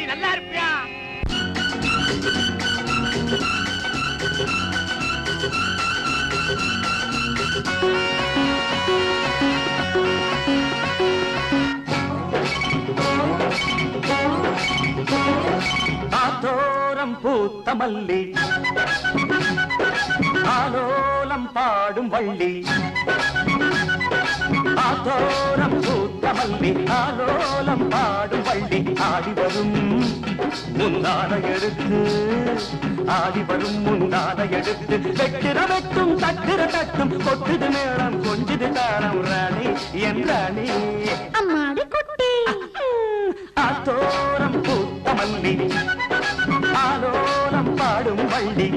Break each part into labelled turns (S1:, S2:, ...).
S1: நல்லா இருப்பியா?
S2: ஆத்தோரம் பூத்த மல்லி ஆலோலம் பாடும் வள்ளி ஆத்தோரம் பூத்த மல்லி ஆலோலம் பாடும் வள்ளி ஆடி வரும் முந்தான எடுத்து ஆடி வரும் முந்தான எடுத்து வெட்டுற வெட்டும் தட்டுற தட்டும் கொட்டுது மேளம் கொஞ்சுது தாளம் ராணி என் ராணி
S3: அம்மாடி குட்டி
S2: ஆத்தோரம் பூத்த மல்லி ஆலோலம் பாடும் வள்ளி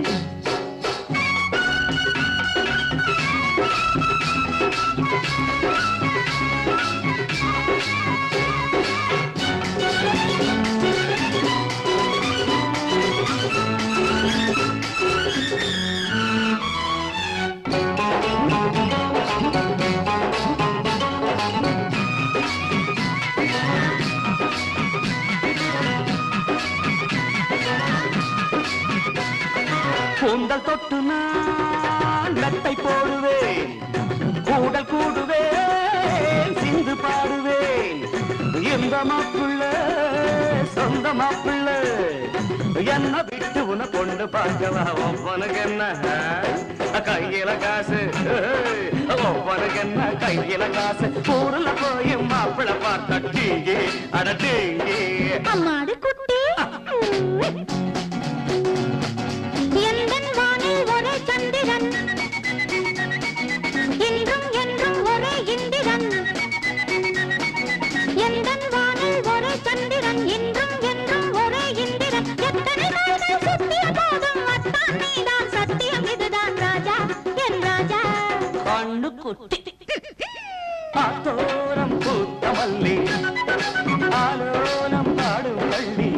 S2: கூந்தல் தொட்டு நான் நட்டை போடுவேன் கூடல் கூடுவேன் சிந்து பாடுவேன் எந்த மாப்பிள்ள சொந்த மாப்பிள்ள என்ன விட்டு உன கொண்டு பார்க்கவா ஒவ்வொனுக்கு என்ன கையில காசு ஒவ்வொனுக்கு என்ன கையில காசு ஊர்ல போய் மாப்பிள்ள பார்த்தா டீங்கி அட டீங்கி
S3: அம்மாடி குட்டி ஒரே சந்திரன் இன்றும் என்றும் ஒரே இந்திரன் எந்தன் வானில் ஒரே சந்திரன் இன்றும் என்றும் ஒரே இந்திரன் எத்தனை நாள்கள் சுத்திய போதும் அத்தான் நீதான் சத்தியம் இதுதான் ராஜா என் ராஜா
S2: கண்ணு குட்டி ஆத்தோரம் பூத்த மல்லி ஆலோலம் பாடும் வள்ளி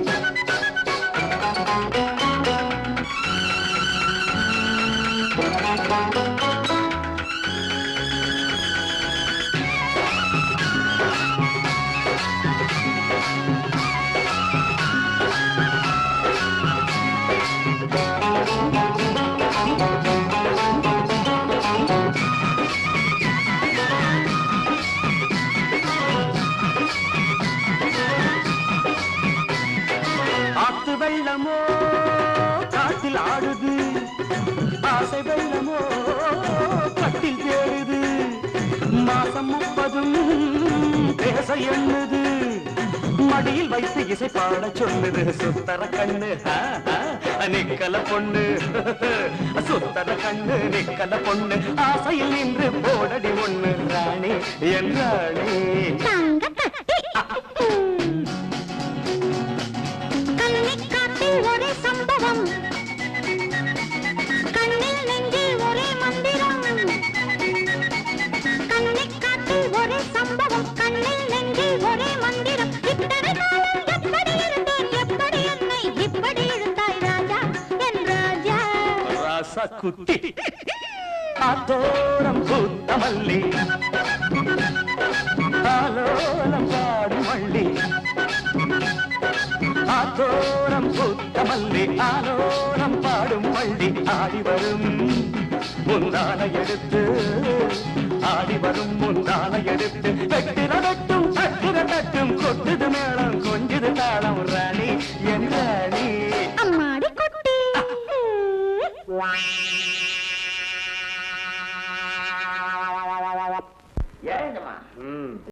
S2: ஆத்து வெள்ளமோ காட்டில் ஆடுது ஆசை வெள்ளமோ கட்டில் தேடுது மாசம் 30 பேச எண்ணுது மடியில் வைத்து இசை பாட சொல்லுது சுத்தர கண்ணு நிக்கல பொண்ணு சுத்தர கண்ணு நிக்கல பொண்ணு ஆசையில் நின்று போடடி ஒண்ணு ராணி என் ராணி
S3: ஒரே சம்பவம் கண்ணில் நெஞ்சில் ஒரே மந்திரம் கண்ணிக்காட்டில் ஒரே சம்பவம் கண்ணில் நெஞ்சில் ஒரே மந்திரம் இத்தனை நாளும் எப்படி இருந்தேன் எப்படி என்னை இப்படி இழுத்தாய் ராஜா என் ராஜா
S2: ராசா குட்டி ஆத்தோரம் பூத்த மல்லி ஆலோலம் பாடும் வள்ளி ஆத்தோரம் பூத்த மல்லி ஆலோலம் பாடும் வள்ளி ஆடி வரும் முந்தான எடுத்து ஆடி வரும் முந்தான எடுத்து வெட்டுற வெட்டும் தட்டுற தட்டும் கொட்டுது மேளம் கொஞ்சுது தாளம் ராணி என் ராணி
S3: அம்மாடி குட்டி
S1: ஏங்கம்மா